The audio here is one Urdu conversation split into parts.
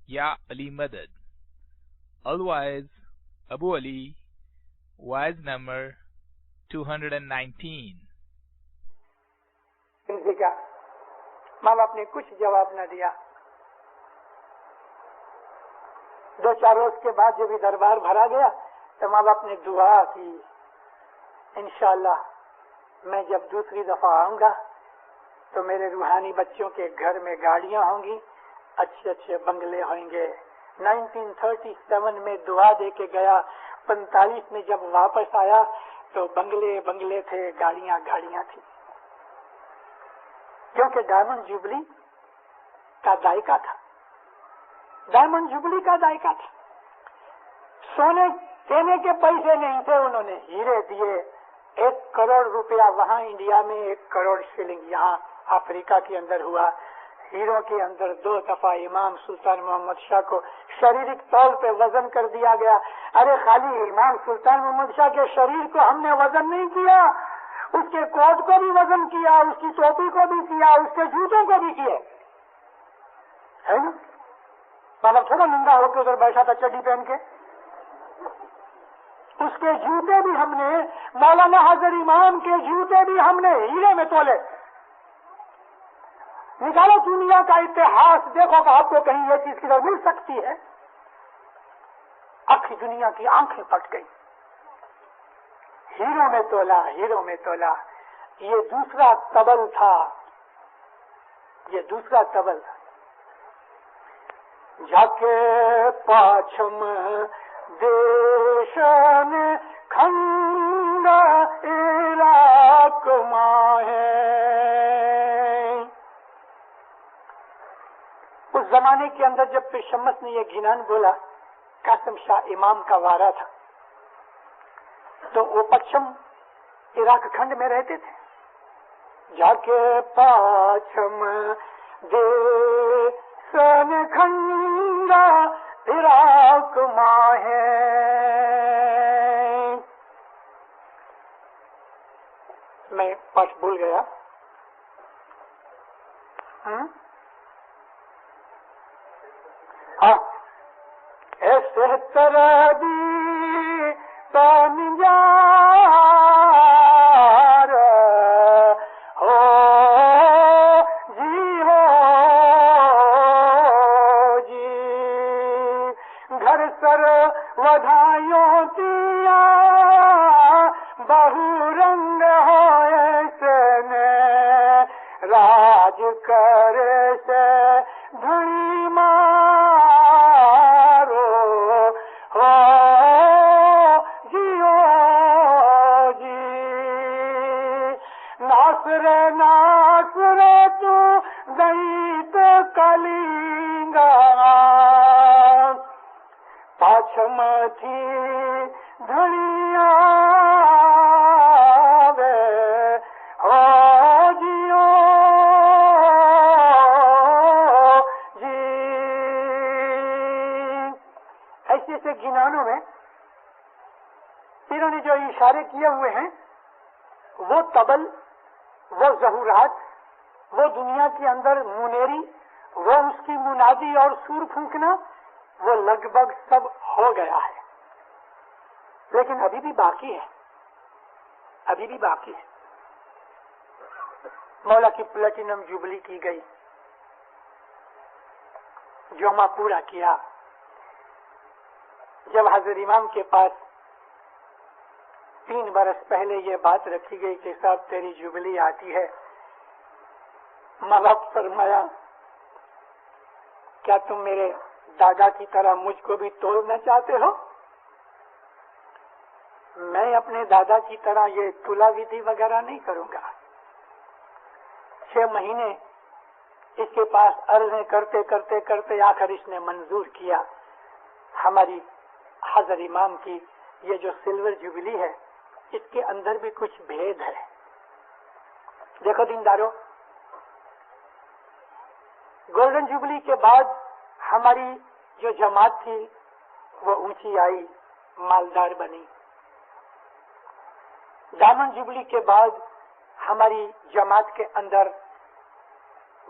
Ya Ali Madad. Otherwise, Abu Ali, wise number 219. ماں باپ نے کچھ جواب نہ دیا. 2-4 روز کے بعد جب دربار بھرا گیا تو ماں باپ نے دعا کی, انشاءاللہ میں جب دوسری دفعہ آؤں گا تو میرے روحانی بچوں کے گھر میں گاڑیاں ہوں گی, اچھے اچھے بنگلے ہوں گے. 1937 میں دعا دے کے گیا, 45 میں جب واپس آیا تو بنگلے تھے, گاڑیاں تھیں, کیونکہ ڈائمنڈ جوبلی کا ذائقہ تھا. ڈائمنڈ جوبلی کا ذائقہ تھا. سونے دینے کے پیسے نہیں تھے, انہوں نے ہیرے دیے. 1 کروڑ روپیہ وہاں انڈیا میں, 1 کروڑ شلنگ یہاں افریقہ کے اندر ہوا. ہیروں کے اندر 2 دفعہ امام سلطان محمد شاہ کو شریرک طور پہ وزن کر دیا گیا. ارے خالی امام سلطان محمد شاہ کے شریر کو ہم نے وزن نہیں کیا, اس کے کوٹ کو بھی وزن کیا, اس کی ٹوپی کو بھی کیا, اس کے جوتوں کو بھی کیے, ہے نا. مطلب تھوڑا ننگا ہو کے ادھر بیٹھا تھا چڈی پہن کے. اس کے جوتے بھی ہم نے, مولانا حضرت امام کے جوتے بھی ہم نے ہیرے میں تولے. نکالو دنیا کا اتہاس, دیکھو کہ آپ کو کہیں یہ چیز کدھر مل سکتی ہے. آخری دنیا کی آنکھیں پھٹ گئی. ہیروں میں تولا. یہ دوسرا تبل تھا. جاکے پاچھم دیشن کھنڈا عراق ماہے. اس زمانے کے اندر جب پھر شمس نے یہ گھنان بولا, قاسم شاہ امام کا وارا تھا, تو وہ پچھم عراق کھنڈ میں رہتے تھے. جا کے پاچھم دیشن کھنڈا عراق ماہے. میں پاس بھول گیا. ایسے طرح دی تانجار ہو جی, گھر سر ودھائیوں تیا بہو رنگ ہو ایسے نے راج کرے سے دھنی مارو ہو جیو جی. ناصر تو گیت کلینگا پاچھم تھی دھنیا وے ہو جیو جی. ایسے گنانوں میں انہوں نے جو اشارے کیے ہوئے ہیں, وہ تبل, وہ ظہورات, وہ دنیا کے اندر منیری, وہ اس کی منادی اور سور پھونکنا, وہ لگ بھگ سب ہو گیا ہے. لیکن ابھی بھی باقی ہے. مولا کی پلیٹینم جوبلی کی گئی, جمعہ پورا کیا. جب حضرت امام کے پاس 3 برس پہلے یہ بات رکھی گئی کہ صاحب تیری جوبلی آتی ہے, ماں باپ فرمایا کیا تم میرے دادا کی طرح مجھ کو بھی توڑنا چاہتے ہو؟ میں اپنے دادا کی طرح یہ تلا ودھی وغیرہ نہیں کروں گا. 6 مہینے اس کے پاس عرضیں کرتے آخر اس نے منظور کیا. ہماری حضرت امام کی یہ جو سلور جوبلی ہے, اس کے اندر بھی کچھ بھید ہے. دیکھو دیندارو, گولڈن جوبلی کے بعد ہماری جو جماعت تھی وہ اونچی آئی, مالدار بنی. ڈائمنڈ جوبلی کے بعد ہماری جماعت کے اندر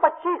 25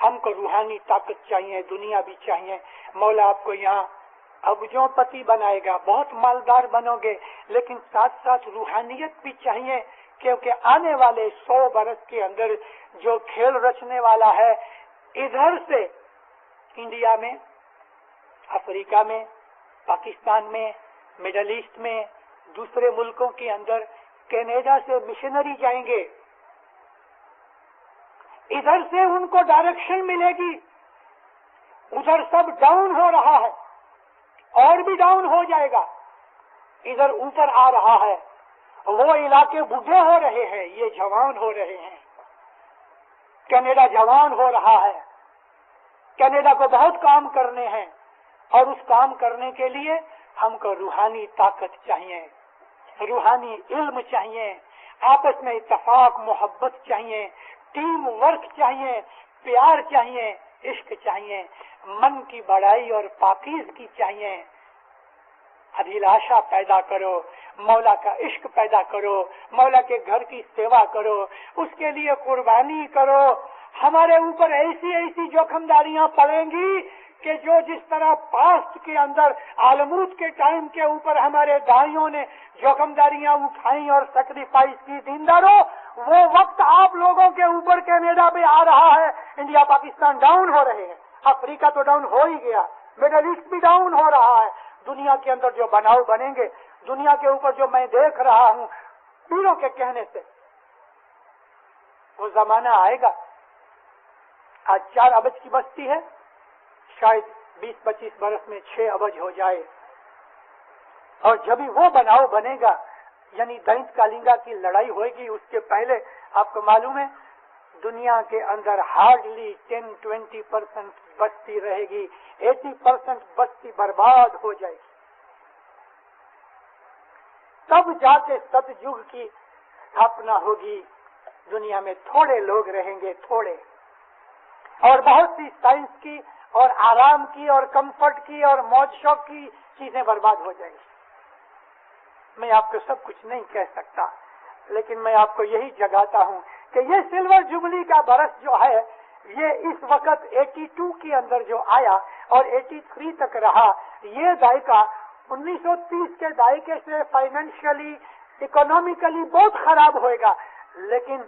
ہم کو روحانی طاقت چاہیے, دنیا بھی چاہیے. مولا آپ کو یہاں ابجوں پتی بنائے گا, بہت مالدار بنو گے, لیکن ساتھ ساتھ روحانیت بھی چاہیے, کیونکہ آنے والے 100 برس کے اندر جو کھیل رچنے والا ہے, ادھر سے انڈیا میں, افریقہ میں, پاکستان میں, مڈل ایسٹ میں, دوسرے ملکوں کے اندر, کینیڈا سے مشنری جائیں گے, ادھر سے ان کو ڈائریکشن ملے گی. ادھر سب ڈاؤن ہو رہا ہے, اور بھی ڈاؤن ہو جائے گا, ادھر اوپر آ رہا ہے. وہ علاقے بوڑھے ہو رہے ہیں, یہ جوان ہو رہے ہیں. کینیڈا جوان ہو رہا ہے. کینیڈا کو بہت کام کرنے ہیں, اور اس کام کرنے کے لیے ہم کو روحانی طاقت چاہیے, روحانی علم چاہیے, آپس میں اتفاق محبت چاہیے, ٹیم ورک چاہیے, پیار چاہیے, عشق چاہیے, من کی بڑائی اور پاکیزگی چاہیے. ابھیلاشا پیدا کرو, مولا کا عشق پیدا کرو, مولا کے گھر کی سیوا کرو, اس کے لیے قربانی کرو. ہمارے اوپر ایسی ایسی جوخمداریاں پڑیں گی کہ جو جس طرح پاسٹ کے اندر عالموت کے ٹائم کے اوپر ہمارے دائیوں نے جوخمداریاں اٹھائیں اور سیکریفائس کی, دینداروں, وہ وقت آپ لوگوں کے اوپر کینیڈا پہ آ رہا ہے. انڈیا پاکستان ڈاؤن ہو رہے ہیں, افریقہ تو ڈاؤن ہو ہی گیا, مڈل ایسٹ بھی ڈاؤن ہو رہا ہے. دنیا کے اندر جو بناؤ بنیں گے, دنیا کے اوپر جو میں دیکھ رہا ہوں پیروں کے کہنے سے, وہ زمانہ آئے گا. آج 4 ابج کی بستی ہے, شاید 20-25 برس میں 6 ابج ہو جائے. اور جب ہی وہ بناؤ بنے گا, یعنی دینت کالنگا کی لڑائی ہوئے گی, اس کے پہلے آپ کو معلوم ہے دنیا کے اندر ہارڈلی 10-20% بستی رہے گی, 80% بستی برباد ہو جائے گی. تب جا کے ست یگ کی استھاپنا ہوگی. دنیا میں تھوڑے لوگ رہیں گے, تھوڑے, اور بہت سی سائنس کی اور آرام کی اور کمفرٹ کی اور موج شوق کی چیزیں برباد ہو جائیں گی. میں آپ کو سب کچھ نہیں کہہ سکتا, لیکن میں آپ کو یہی جگاتا ہوں کہ یہ سلور جوبلی کا برس جو ہے, یہ اس وقت 82 کے اندر جو آیا اور 83 تک رہا, یہ دائقہ 1930 کے دائقے سے فائنینشلی, اکنامیکلی بہت خراب ہوئے گا. لیکن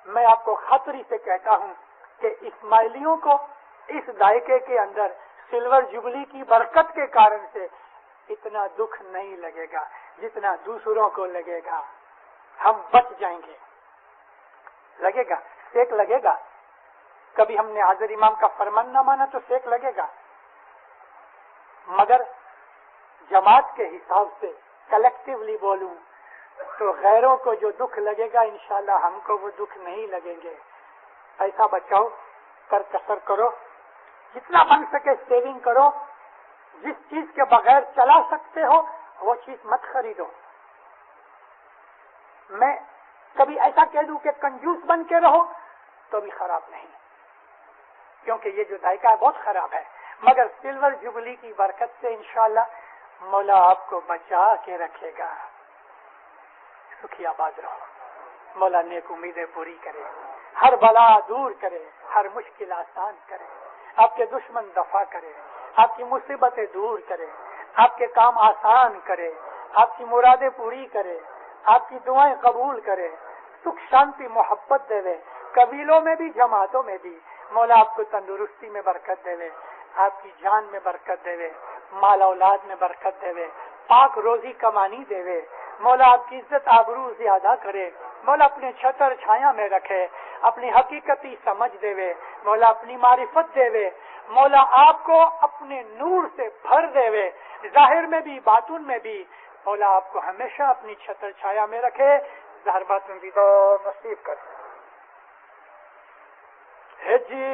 میں آپ کو خطری سے کہتا ہوں کہ اسماعیلیوں کو اس دائقے کے اندر سلور جوبلی کی برکت کے کارن سے اتنا دکھ نہیں لگے گا جتنا دوسروں کو لگے گا. ہم بچ جائیں گے. لگے گا, سیک لگے گا. کبھی ہم نے حاضر امام کا فرمان نہ مانا تو سیک لگے گا, مگر جماعت کے حساب سے کلیکٹیولی بولوں تو غیروں کو جو دکھ لگے گا انشاءاللہ ہم کو وہ دکھ نہیں لگیں گے. پیسہ بچاؤ, کر کسر کرو, جتنا بن سکے سیونگ کرو, جس چیز کے بغیر چلا سکتے ہو وہ چیز مت خریدو. میں کبھی ایسا کہہ دوں کہ کنجوس بن کے رہو تو بھی خراب نہیں, کیونکہ یہ جو دائقہ ہے بہت خراب ہے. مگر سلور جوبلی کی برکت سے انشاءاللہ مولا آپ کو بچا کے رکھے گا. سکھی آباد رہو. مولا نیک امیدیں پوری کرے, ہر بلا دور کرے, ہر مشکل آسان کرے, آپ کے دشمن دفع کرے, آپ کی مصیبتیں دور کرے, آپ کے کام آسان کرے, آپ کی مرادیں پوری کرے, آپ کی دعائیں قبول کرے, سکھ شانتی محبت دے, قبیلوں میں بھی جماعتوں میں بھی. مولا آپ کو تندرستی میں برکت دے, آپ کی جان میں برکت دے, مال اولاد میں برکت دے, پاک روزی کمانی دے. مولا آپ کی عزت آبرو زیادہ کرے. مولا اپنے چھتر چھایا میں رکھے, اپنی حقیقتی سمجھ دے. مولا اپنی معرفت دے. مولا آپ کو اپنے نور سے بھر دے, ظاہر میں بھی باطن میں بھی. مولا آپ کو ہمیشہ اپنی چھتر چھایا میں رکھے. ظاہر باطن بھی نصیب کرے. ہے جی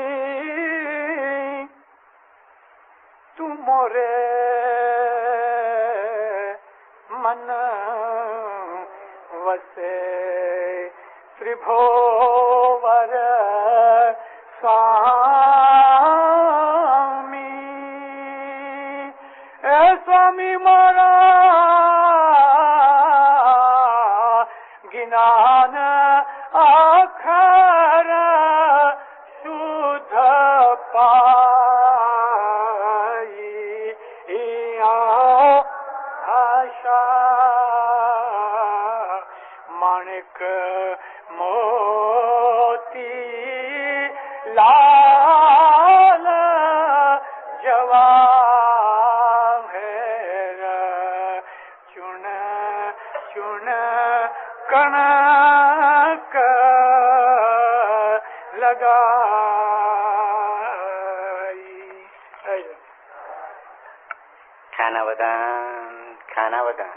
تو مورے من وسے تربھوور سوامی, اے سوامی مارا گنان آخر شدھ لال جوان ہے چن چن کنک لگائی. کھانا بدان کھانا بدان.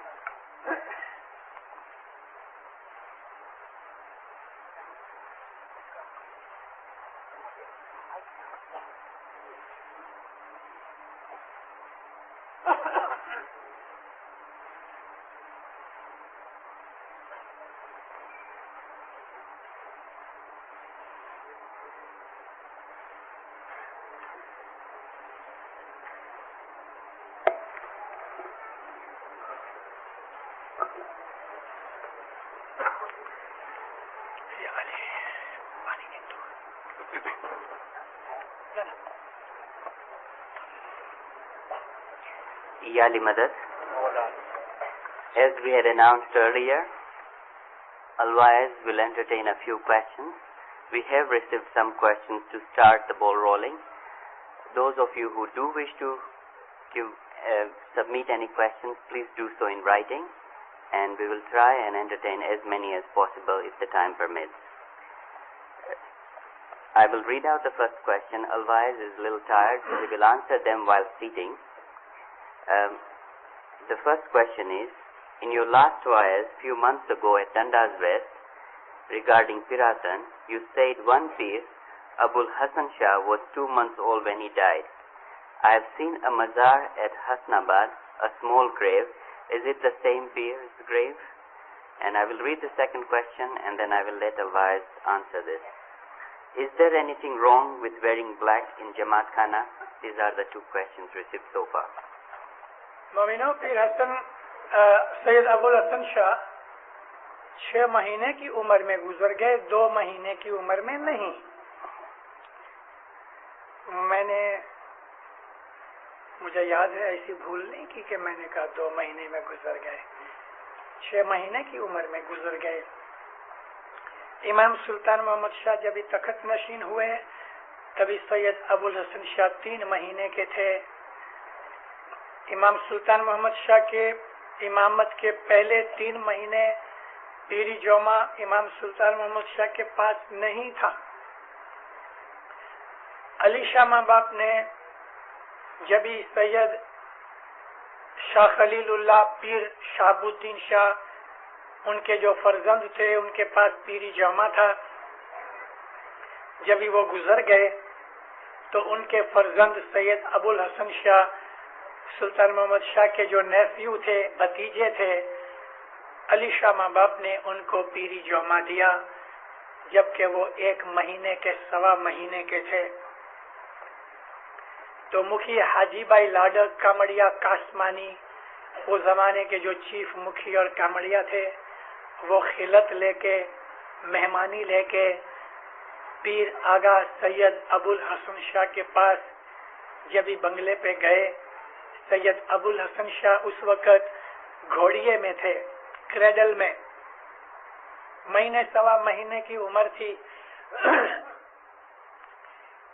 Yali Madad. As we had announced earlier, Alwais will entertain a few questions. We have received some questions to start the ball rolling. Those of you who do wish to submit any questions, please do so in writing, and we will try and entertain as many as possible if the time permits. I will read out the first question. Alwais is a little tired, so he will answer them while seating. The first question is, in your last wa'az few months ago at Dandas West regarding Piratan, you said one Pir, Abul Hasan Shah, was 2 months old when he died. I have seen a mazar at Hasnabad, a small grave. Is it the same Pir's grave? And I will read the second question and then I will let Alwais answer this. Is there anything wrong with wearing black in Jamaat Khana? These are the two questions received so far. مومنو، پیر حسن سید ابوالحسن شاہ 6 مہینے کی عمر میں گزر گئے، 2 مہینے کی عمر میں نہیں. مجھے یاد ہے ایسی بھول نہیں کی کہ میں نے کہا 2 مہینے میں گزر گئے، 6 مہینے کی عمر میں گزر گئے. امام سلطان محمد شاہ جب تخت نشین ہوئے تبھی سید ابوالحسن شاہ 3 مہینے کے تھے. امام سلطان محمد شاہ کے امامت کے پہلے 3 مہینے پیری جوما امام سلطان محمد شاہ کے پاس نہیں تھا. علی شاہ ماں باپ نے جبھی سید شاہ خلیل اللہ پیر شہاب الدین شاہ ان کے جو فرزند تھے ان کے پاس پیری جوما تھا، جبھی وہ گزر گئے تو ان کے فرزند سید ابوالحسن شاہ سلطان محمد شاہ کے جو نیفیو تھے، بھتیجے تھے، علی شاہ ماں باپ نے ان کو پیری جوما دیا جبکہ وہ 1 مہینے کے 1.25 مہینے کے تھے. تو مکھی حاجی بائی لاڈر کامڑیا کاسمانی، وہ زمانے کے جو چیف مکھی اور کامڑیا تھے، وہ خلت لے کے مہمانی لے کے پیر آغا سید ابوالحسن شاہ کے پاس جبھی بنگلے پہ گئے. سید ابوالحسن شاہ اس وقت گھوڑیے میں تھے، کریڈل میں، 1.25 مہینے کی عمر تھی.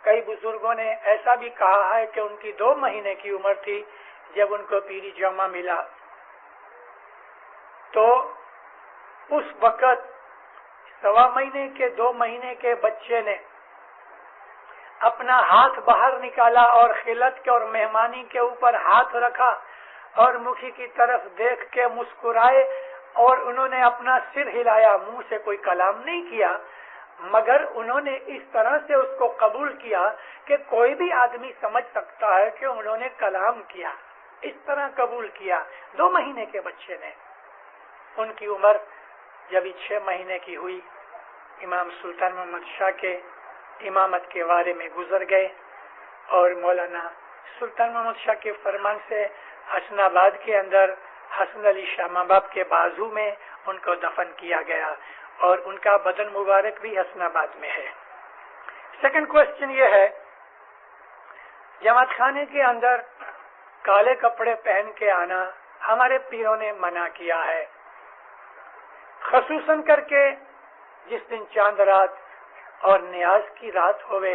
کئی بزرگوں نے ایسا بھی کہا ہے کہ ان کی 2 مہینے کی عمر تھی جب ان کو پیری جوما ملا. تو اس وقت 1.25 مہینے کے 2 مہینے کے بچے نے اپنا ہاتھ باہر نکالا اور خلت کے اور مہمانی کے اوپر ہاتھ رکھا اور مکھی کی طرف دیکھ کے مسکرائے اور انہوں نے اپنا سر ہلایا. منہ سے کوئی کلام نہیں کیا مگر انہوں نے اس طرح سے اس کو قبول کیا کہ کوئی بھی آدمی سمجھ سکتا ہے کہ انہوں نے کلام کیا. اس طرح قبول کیا 2 مہینے کے بچے نے. ان کی عمر جب 6 مہینے کی ہوئی امام سلطان محمد شاہ کے امامت کے بارے میں گزر گئے اور مولانا سلطان محمد شاہ کے فرمان سے حسن آباد کے اندر حسن علی شاہ ماں باپ کے بازو میں ان کو دفن کیا گیا اور ان کا بدن مبارک بھی حسن آباد میں ہے. سیکنڈ کوشچن یہ ہے، جماعت خانے کے اندر کالے کپڑے پہن کے آنا ہمارے پیروں نے منع کیا ہے، خصوصاً کر کے جس دن چاند رات اور نیاز کی رات ہوئے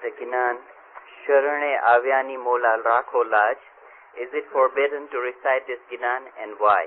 The Ginan, Sharane Avyani Mola Rakho Laj, is it forbidden to recite this Ginan and why?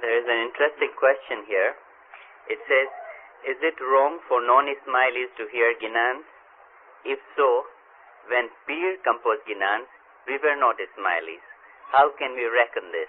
There is an interesting question here. It says, is it wrong for non-Ismailis to hear Ginans? If so, when Pir composed Ginans, we were not Ismailis. How can we reckon this?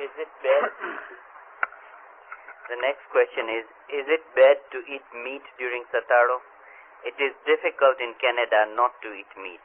Is it bad? The next question is it bad to eat meat during Sataro? It is difficult in Canada not to eat meat.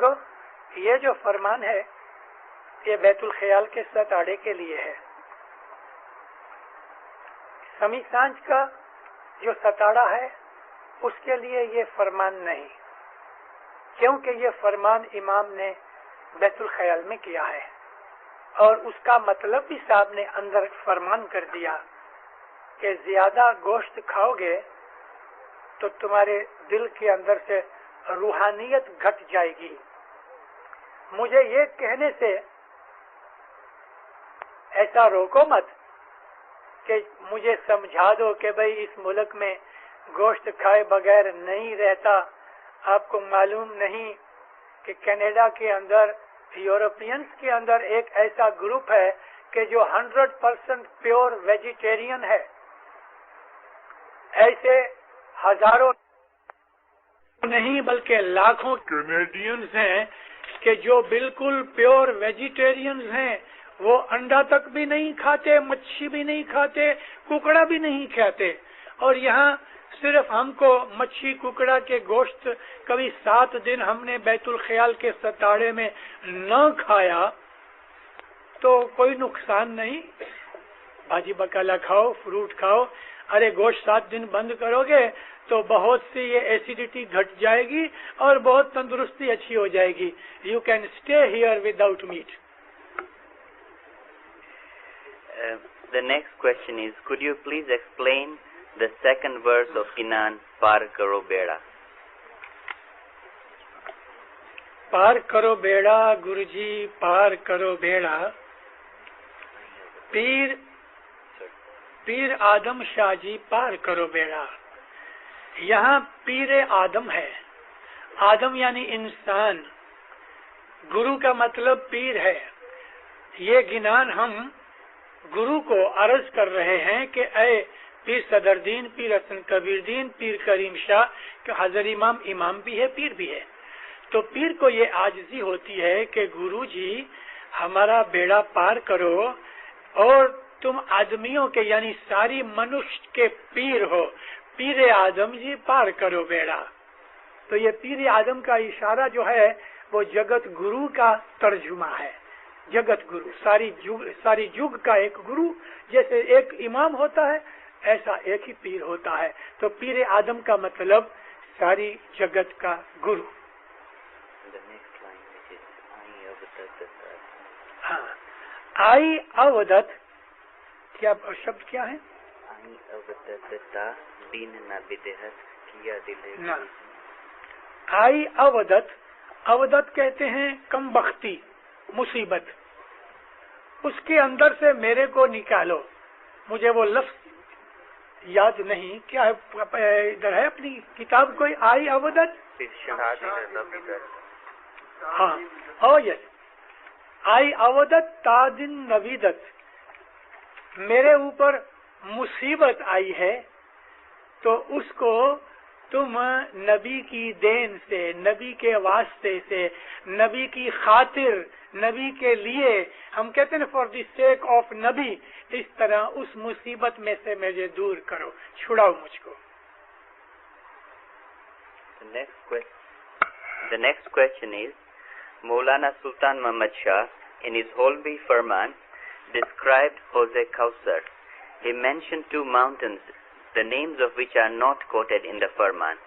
دیکھو یہ جو فرمان ہے یہ بیت الخیال کے ستاڑے کے لیے ہے. سمی سانج کا جو ستاڑا ہے اس کے لیے یہ فرمان نہیں، کیونکہ یہ فرمان امام نے بیت الخیال میں کیا ہے، اور اس کا مطلب بھی صاحب نے اندر فرمان کر دیا کہ زیادہ گوشت کھاؤ گے تو تمہارے دل کے اندر سے روحانیت گھٹ جائے گی. مجھے یہ کہنے سے ایسا روکو مت کہ مجھے سمجھا دو کہ بھئی اس ملک میں گوشت کھائے بغیر نہیں رہتا. آپ کو معلوم نہیں کہ کینیڈا کے اندر یورپینس کے اندر ایک ایسا گروپ ہے کہ جو 100% پیور ویجیٹیرین ہے. ایسے ہزاروں نہیں بلکہ لاکھوں کینیڈینز ہیں کہ جو بالکل پیور ویجیٹیرینز ہیں. وہ انڈا تک بھی نہیں کھاتے، مچھی بھی نہیں کھاتے، ککڑا بھی نہیں کھاتے، اور یہاں صرف ہم کو مچھی ککڑا کے گوشت کبھی 7 دن ہم نے بیت الخیال کے ستاڑے میں نہ کھایا تو کوئی نقصان نہیں. بھاجی بکالا کھاؤ، فروٹ کھاؤ. ارے گوشت 7 دن بند کرو گے تو بہت سی یہ ایسیڈیٹی گھٹ جائے گی اور بہت تندرستی اچھی ہو جائے گی. You can stay here without meat. The next question is, could you please explain the second verse of Kinan, Par Karo Beda? پار کرو بیڑا گرو جی پار کرو بیڑا. پیر آدم شاہ جی پار کرو بیڑا. یہاں پیر آدم ہے. آدم یعنی انسان، گرو کا مطلب پیر ہے. یہ گنان ہم گرو کو عرض کر رہے ہیں کہ اے پیر صدر دین، پیر حسن کبیر دین، پیر کریم شاہ، کہ حضرت امام بھی ہے، پیر بھی ہے. تو پیر کو یہ عاجزی ہوتی ہے کہ گرو جی ہمارا بیڑا پار کرو، اور تم آدمیوں کے یعنی ساری منشیہ کے پیر ہو. پیر آدم جی پار کرو بیڑا. تو یہ پیر آدم کا اشارہ جو ہے وہ جگت گرو کا ترجمہ ہے. جگت گرو، ساری جگ کا ایک گرو، جیسے ایک امام ہوتا ہے ایسا ایک ہی پیر ہوتا ہے. تو پیر آدم کا مطلب ساری جگت کا گرو. ہاں، آئی اودت کیا شبد کیا ہے؟ آئی اودت. اودت کہتے ہیں کم بختی، مصیبت. اس کے اندر سے میرے کو نکالو. مجھے وہ لفظ یاد نہیں، کیا ہے ادھر ہے اپنی کتاب کوئی؟ آئی اودت. ہاں، او یس، آئی اودت تادن نویدت. میرے اوپر مصیبت آئی ہے تو اس کو تم نبی کی دین سے، نبی کے واسطے سے، نبی کی خاطر، نبی کے لیے، ہم کہتے ہیں فار دی سیک آف نبی، اس طرح اس مصیبت میں سے مجھے دور کرو، چھڑاؤ مجھ کو. The next question is, Maulana Sultan Muhammad Shah in his Holbi Farman described Hawz-e Kausar. He mentioned 2 mountains, the names of which are not quoted in the Farman.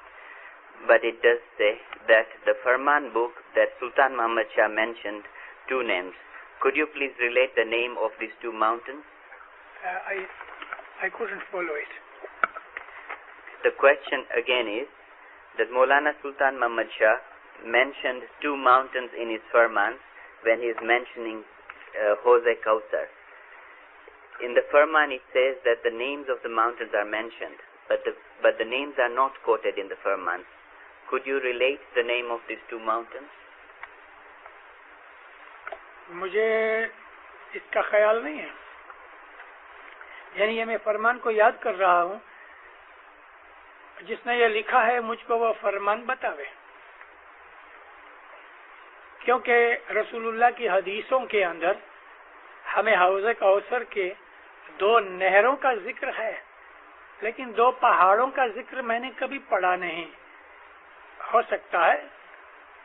But it does say that the Farman book that Sultan Muhammad Shah mentioned 2 names. Could you please relate the name of these 2 mountains? I couldn't follow it. The question again is that Maulana Sultan Muhammad Shah mentioned 2 mountains in his Farman when he is mentioning Hawz-e Kausar. In the Farman it says that the names of the mountains are mentioned, but the names are not quoted in the Farman. Could you relate the name of these 2 mountains? مجھے اس کا خیال نہیں ہے، یعنی یہ میں فرمان کو یاد کر رہا ہوں. جس نے یہ لکھا ہے مجھ کو وہ فرمان بتاوے، کیونکہ رسول اللہ کی حدیثوں کے اندر ہمیں حوض کوثر کے 2 نہروں کا ذکر ہے، لیکن 2 پہاڑوں کا ذکر میں نے کبھی پڑھا نہیں. ہو سکتا ہے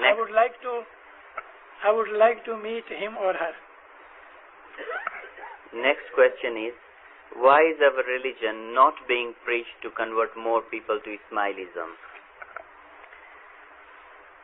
I would like to meet him or her. Next question is, why is our religion not being preached to convert more people to Ismailism?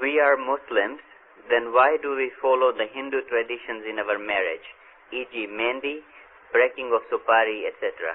We are Muslims, then why do we follow the Hindu traditions in our marriage, e.g. mehndi, breaking of supari, etc.?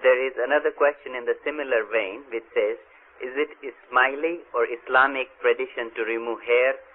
There is another question in the similar vein which says, is it Ismaili or Islamic tradition to remove hair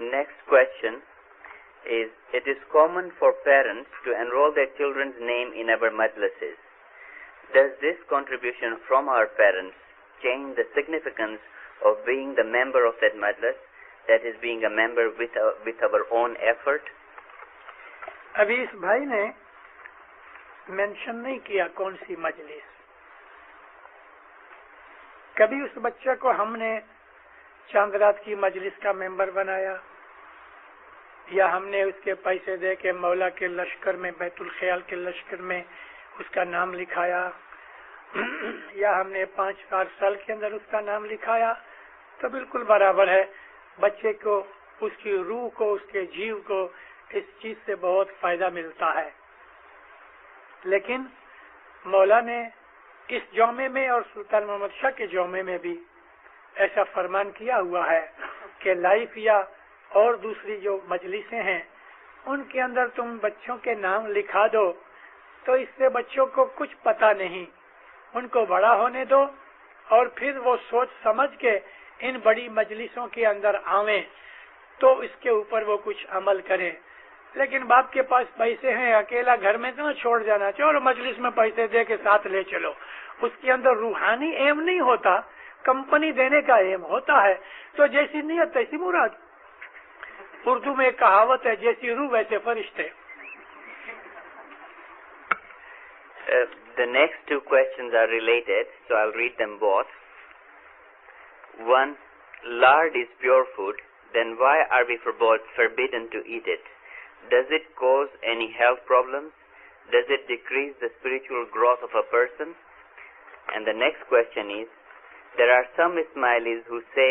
Next question is, it is common for parents to enroll their children's name in our majlises. Does this contribution from our parents change the significance of being the member of that majlis, that is being a member with our own effort? ابھی اس بھائی نے مینشن نہیں کیا کون سی مجلس. کبھی اس بچہ کو ہم نے چاند رات کی مجلس کا ممبر بنایا، یا ہم نے اس کے پیسے دے کے مولا کے لشکر میں، بیت الخیال کے لشکر میں اس کا نام لکھایا، یا ہم نے 5 سال کے اندر اس کا نام لکھایا، تو بالکل برابر ہے. بچے کو، اس کی روح کو، اس کے جیو کو اس چیز سے بہت فائدہ ملتا ہے. لیکن مولا نے اس جومے میں اور سلطان محمد شاہ کے جومے میں بھی ایسا فرمان کیا ہوا ہے کہ لائف یا اور دوسری جو مجلسیں ہیں ان کے اندر تم بچوں کے نام لکھا دو، تو اس سے بچوں کو کچھ پتہ نہیں، ان کو بڑا ہونے دو اور پھر وہ سوچ سمجھ کے ان بڑی مجلسوں کے اندر آویں تو اس کے اوپر وہ کچھ عمل کریں. لیکن باپ کے پاس پیسے ہیں، اکیلا گھر میں تو نہ چھوڑ جانا چاہو، اور مجلس میں پیسے دے کے ساتھ لے چلو. اس کے اندر روحانی ایم نہیں ہوتا، کمپنی دینے کا ایم ہوتا ہے. تو جیسی نیت تیسی مراد. اردو میں ایک کہاوت ہے، جیسی روح ویسے فرشتے. The next two questions are related, so I'll read them both. One, lard is pure food, then why are we forbidden to eat it? Does it cause any health problems? Does it decrease the spiritual growth of a person? And the next question is, there are some Ismailis who say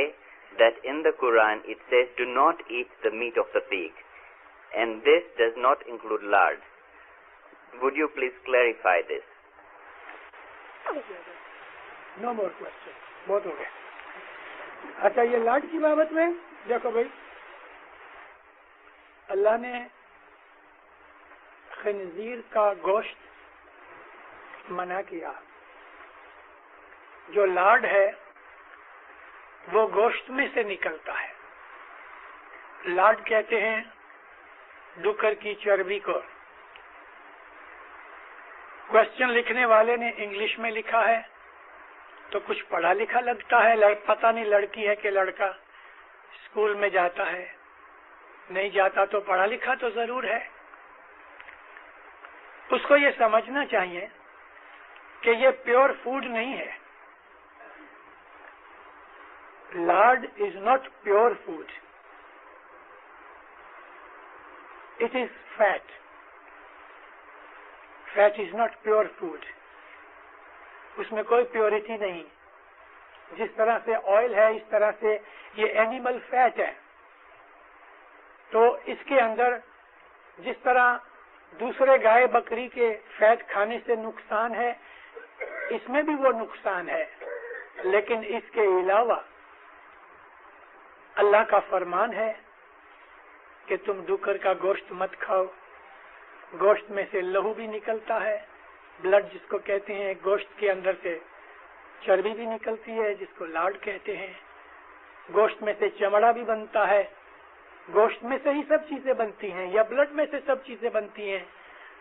that in the Quran it says do not eat the meat of the pig, and this does not include lard. Would you please clarify this? No more question. بہت ہو گئے. اچھا، یہ لاڈ کی بابت میں دیکھو بھائی، اللہ نے خنزیر کا گوشت منع کیا. جو لاڈ ہے وہ گوشت میں سے نکلتا ہے. لاڈ کہتے ہیں ڈکر کی چربی کو. کوشچن لکھنے والے نے انگلش میں لکھا ہے تو کچھ پڑھا لکھا لگتا ہے، پتہ نہیں لڑکی ہے کہ لڑکا. اسکول میں جاتا ہے، نہیں جاتا تو پڑھا لکھا تو ضرور ہے. اس کو یہ سمجھنا چاہیے کہ یہ پیور فوڈ نہیں ہے. Lard is not pure food, it is fat. Fat is not pure food. اس میں کوئی پیورٹی نہیں. جس طرح سے آئل ہے اس طرح سے یہ اینیمل فیٹ ہے. تو اس کے اندر جس طرح دوسرے گائے بکری کے فیٹ کھانے سے نقصان ہے، اس میں بھی وہ نقصان ہے. لیکن اس کے علاوہ اللہ کا فرمان ہے کہ تم ڈکر کا گوشت مت کھاؤ. گوشت میں سے لہو بھی نکلتا ہے، بلڈ جس کو کہتے ہیں. گوشت کے اندر سے چربی بھی نکلتی ہے جس کو لاڈ کہتے ہیں. گوشت میں سے چمڑا بھی بنتا ہے. گوشت میں سے ہی سب چیزیں بنتی ہیں، یا بلڈ میں سے سب چیزیں بنتی ہیں.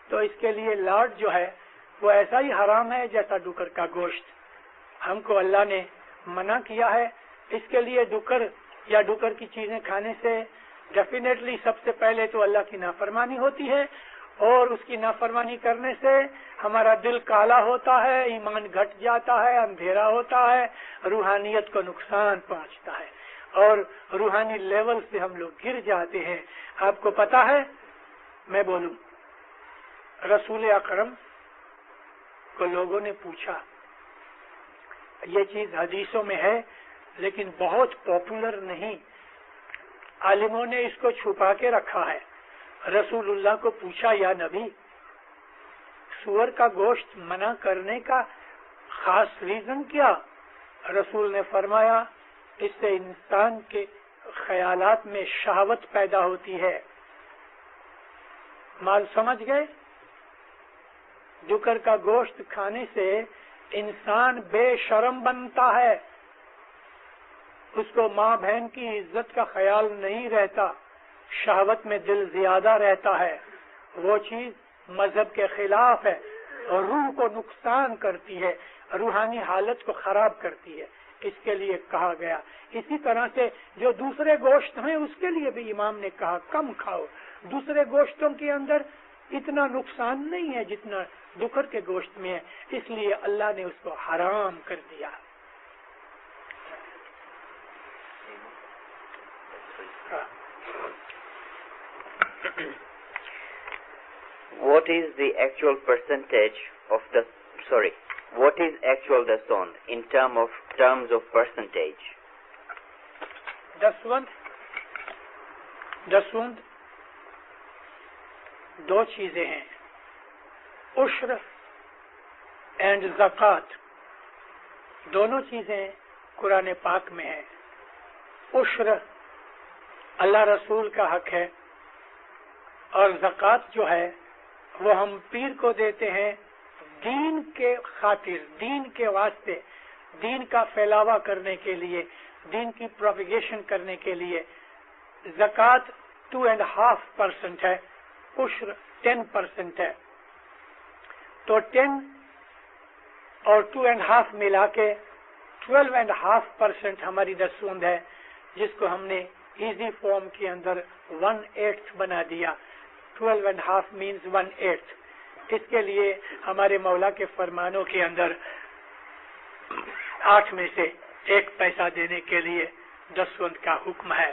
تو اس کے لیے لاڈ جو ہے وہ ایسا ہی حرام ہے جیسا ڈکر کا گوشت. ہم کو اللہ نے منع کیا ہے. اس کے لیے ڈکر یا ڈکر کی چیزیں کھانے سے ڈیفینیٹلی سب سے پہلے تو اللہ کی نافرمانی ہوتی ہے، اور اس کی نافرمانی کرنے سے ہمارا دل کالا ہوتا ہے، ایمان گھٹ جاتا ہے، اندھیرا ہوتا ہے، روحانیت کو نقصان پہنچتا ہے، اور روحانی لیول سے ہم لوگ گر جاتے ہیں. آپ کو پتا ہے، میں بولوں، رسول اکرم کو لوگوں نے پوچھا، یہ چیز حدیثوں میں ہے لیکن بہت پاپولر نہیں، عالموں نے اس کو چھپا کے رکھا ہے. رسول اللہ کو پوچھا، یا نبی، سور کا گوشت منع کرنے کا خاص ریزن کیا؟ رسول نے فرمایا، اس سے انسان کے خیالات میں شہوت پیدا ہوتی ہے. مال سمجھ گئے؟ ڈکر کا گوشت کھانے سے انسان بے شرم بنتا ہے. اس کو ماں بہن کی عزت کا خیال نہیں رہتا، شہوت میں دل زیادہ رہتا ہے. وہ چیز مذہب کے خلاف ہے اور روح کو نقصان کرتی ہے، روحانی حالت کو خراب کرتی ہے. اس کے لیے کہا گیا. اسی طرح سے جو دوسرے گوشت ہیں اس کے لیے بھی امام نے کہا کم کھاؤ. دوسرے گوشتوں کے اندر اتنا نقصان نہیں ہے جتنا دکھر کے گوشت میں ہے, اس لیے اللہ نے اس کو حرام کر دیا. What is the actual percentage of the, what is actual daswand in terms of percentage? دسوند دو چیزیں ہیں, عشر اینڈ زکوٰۃ. دونوں چیزیں قرآن پاک میں ہیں. عشر اللہ رسول کا حق ہے, اور زکوٰۃ جو ہے وہ ہم پیر کو دیتے ہیں دین کے خاطر, دین کے واسطے, دین کا پھیلاوا کرنے کے لیے, دین کی پروپیگیشن کرنے کے لیے. زکوٰۃ 2.5% ہے, عشر 10% ہے. تو 10 اور 2.5 ملا کے 12.5% ہماری دسوند ہے, جس کو ہم نے ایزی فارم کے اندر 1/8 بنا دیا. 12.5 means 1/8. اس کے لیے ہمارے مولا کے فرمانوں کے اندر 8 میں سے 1 پیسہ دینے کے لیے دسوند کا حکم ہے.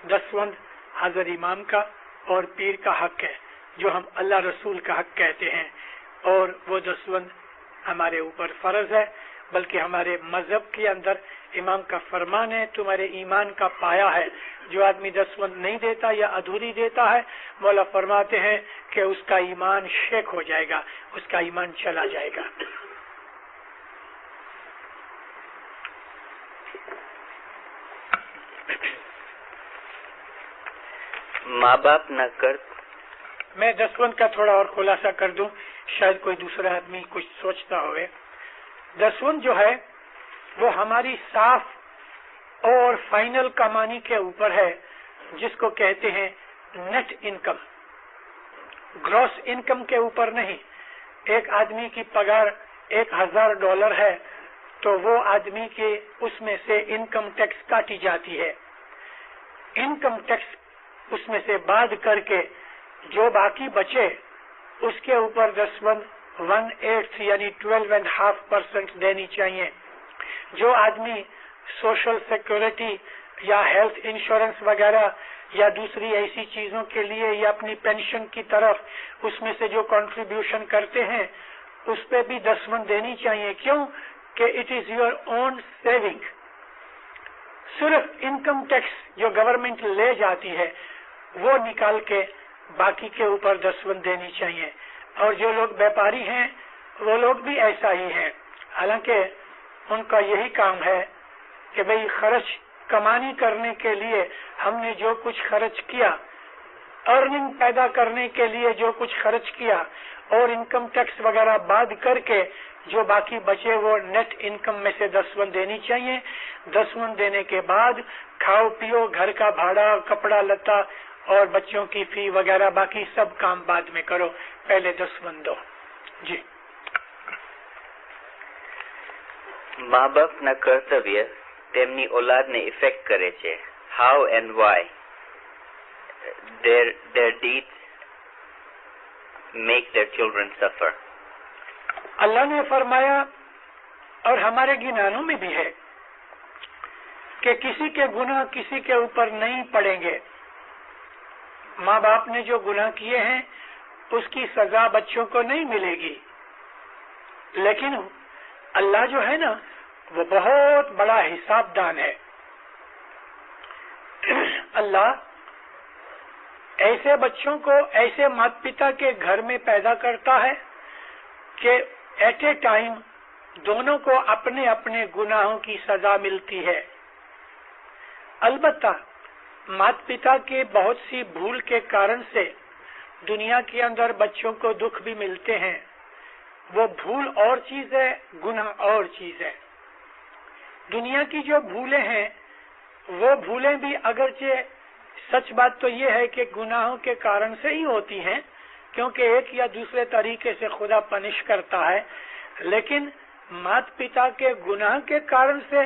دسوند حضرت امام کا اور پیر کا حق ہے, جو ہم اللہ رسول کا حق کہتے ہیں, اور وہ دسوند ہمارے اوپر فرض ہے. بلکہ ہمارے مذہب کے اندر امام کا فرمان ہے, تمہارے ایمان کا پایا ہے. جو آدمی دسوند نہیں دیتا یا ادھوری دیتا ہے, مولا فرماتے ہیں کہ اس کا ایمان شیک ہو جائے گا, اس کا ایمان چلا جائے گا. ماں باپ نہ کر, میں دسوند کا تھوڑا اور خلاصہ کر دوں, شاید کوئی دوسرا آدمی کچھ سوچتا ہوئے. دسوند جو ہے وہ ہماری صاف اور فائنل کمانی کے اوپر ہے, جس کو کہتے ہیں نیٹ انکم, گراس انکم کے اوپر نہیں. ایک آدمی کی پگار $1000 ہے تو وہ آدمی کے اس میں سے انکم ٹیکس کاٹی جاتی ہے. انکم ٹیکس اس میں سے بعد کر کے جو باقی بچے اس کے اوپر دسوند 1/8 یعنی 12.5% دینی چاہیے. جو آدمی سوشل سیکورٹی یا ہیلتھ انشورنس وغیرہ یا دوسری ایسی چیزوں کے لیے یا اپنی پینشن کی طرف اس میں سے جو کنٹریبیوشن کرتے ہیں اس پہ بھی دسوند دینی چاہیے. کیوں کہ it is your own saving. صرف انکم ٹیکس جو گورنمنٹ لے جاتی ہے وہ نکال کے باقی کے اوپر دسوند دینی چاہیے. اور جو لوگ بیپاری ہیں وہ لوگ بھی ایسا ہی ہیں, حالانکہ ان کا یہی کام ہے کہ بھئی خرچ کمانی کرنے کے لیے ہم نے جو کچھ خرچ کیا, ارننگ پیدا کرنے کے لیے جو کچھ خرچ کیا, اور انکم ٹیکس وغیرہ بعد کر کے جو باقی بچے وہ نیٹ انکم میں سے دسوند دینی چاہیے. دسوند دینے کے بعد کھاؤ پیو, گھر کا بھاڑا, کپڑا لتا اور بچوں کی فی وغیرہ باقی سب کام بعد میں کرو, پہلے دسوند دو. جی. મા બાપના કર્તવ્ય તેમની ઓલાદને ઇફેક્ટ કરે છે. How and why their deeds make their children suffer. اللہ نے فرمایا اور ہمارے گنانوں میں بھی ہے کہ کسی کے گناہ کسی کے اوپر نہیں پڑیں گے. ماں باپ نے جو گناہ کیے ہیں اس کی سزا بچوں کو نہیں ملے گی, لیکن اللہ جو ہے نا وہ بہت بڑا حساب دان ہے. اللہ ایسے بچوں کو ایسے مات پتا کے گھر میں پیدا کرتا ہے کہ ایٹ اے ٹائم دونوں کو اپنے اپنے گناہوں کی سزا ملتی ہے. البتہ مات پتا کے بہت سی بھول کے کارن سے دنیا کے اندر بچوں کو دکھ بھی ملتے ہیں. وہ بھول اور چیز ہے, گناہ اور چیز ہے. دنیا کی جو بھولیں ہیں وہ بھولیں بھی اگرچہ سچ بات تو یہ ہے کہ گناہوں کے کارن سے ہی ہوتی ہیں, کیونکہ ایک یا دوسرے طریقے سے خدا پنش کرتا ہے, لیکن مات پتا کے گناہ کے کارن سے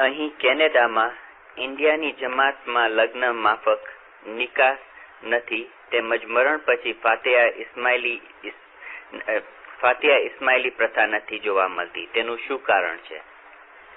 અહીં કેનેડામાં ઇન્ડિયાની જમાતમાં લગ્ન માફક નિકાહ નથી, તેમજ મરણ પછી ફાતિયા ઇસ્માઇલી પ્રથા નથી જોવા મળતી, તેનું શું કારણ છે?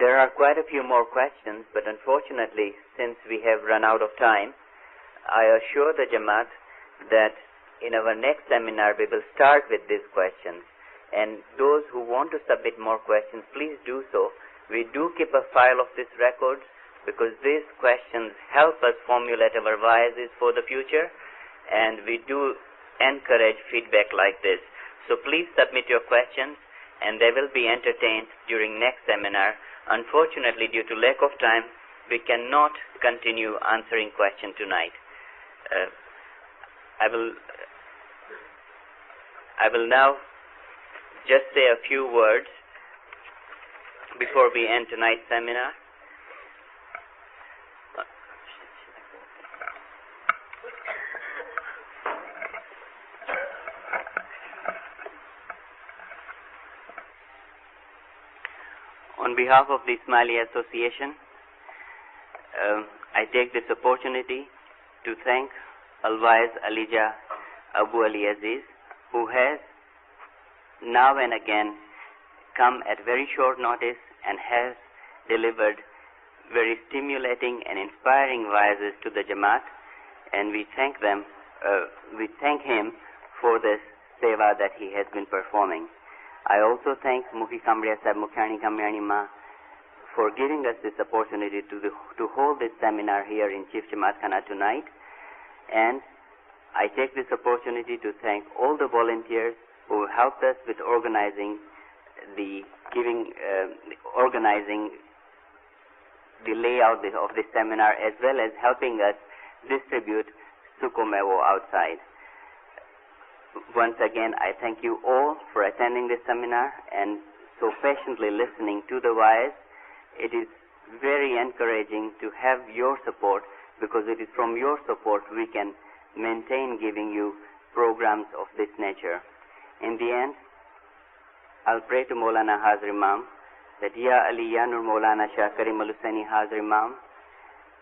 There are quite a few more questions, but unfortunately, since we have run out of time, I assure the Jamaat that in our next seminar we will start with these questions. And those who want to submit more questions, please do so. We do keep a file of these records because these questions help us formulate our advices for the future, and we do encourage feedback like this. So please submit your questions and they will be entertained during next seminar. Unfortunately, due to lack of time, we cannot continue answering questions tonight. I will now just say a few words before we end tonight's seminar. On behalf of the Ismaili Association, I take this opportunity to thank Al-Wais Alija Abu Ali Aziz, who has now and again come at very short notice and has delivered very stimulating and inspiring wa'azes to the Jamaat, and we thank him for this seva that he has been performing. I also thank Mukhi Kamriya Sahib, Mukhyani Kamriani Ma, for giving us this opportunity to hold this seminar here in Chief Jamaat Khana tonight. And I take this opportunity to thank all the volunteers who helped us with organizing the layout of this seminar, as well as helping us distribute Sukumevo outside. Once again, I thank you all for attending this seminar and so patiently listening to the wise. It is very encouraging to have your support, because it is from your support we can maintain giving you programs of this nature. In the end, I'll pray to Maulana Hazir Imam that Ya Ali Ya Nur Maulana Shah Karim Al-Husaini Hazir Imam,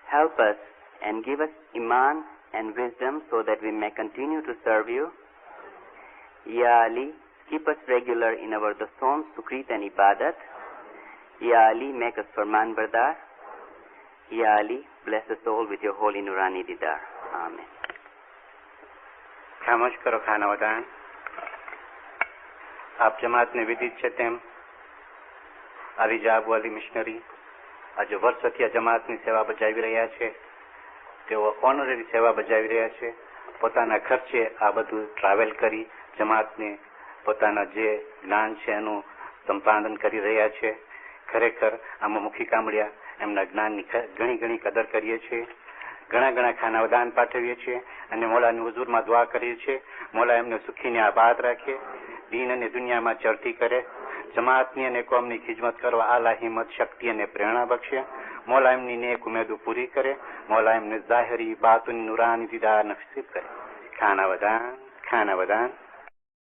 help us and give us iman and wisdom so that we may continue to serve you. Ya Ali, keep us regular in our Dason, Sukrit and Ibadat. Ya Ali, make us Farman Bardar. Ya Ali, bless us all with your holy Nurani Didar. Amen. ખામોશ કરો ખાનાવદાન. આપ જમાતને વિદિત છે તેમ આલિજા અબુ અલી મિશનરી આજે વર્ષોથી આ જમાતની સેવા બજાવી રહ્યા છે. તેઓ ઓનરરી સેવા બજાવી રહ્યા છે. પોતાના ખર્ચે આ બધું ટ્રાવેલ કરી જમાતને પોતાના જે જ્ઞાન છે એનું સંપાદન કરી રહ્યા છે. ખરેખર આમાં મુખી કામડિયા એમના જ્ઞાનની ઘણી ઘણી કદર કરીએ છીએ. ઘણા ખાનાવદાન પાઠવીએ છીએ અને મોલાની હુઝુરમાં દુઆ કરીએ છીએ. મોલા એમને સુખીને આબાદ રાખે, દીન અને દુનિયામાં ચડતી કરે, જમાતની અને કોમની ખિદમત કરવા આલા હિંમત, શક્તિ અને પ્રેરણા બક્ષે. મોલા એમની નેક ઉમેદો પૂરી કરે. મોલા એમને ઝાહિરી બાતુની નુરાની દીદાર નસીબ કરે. ખાનાવદાન.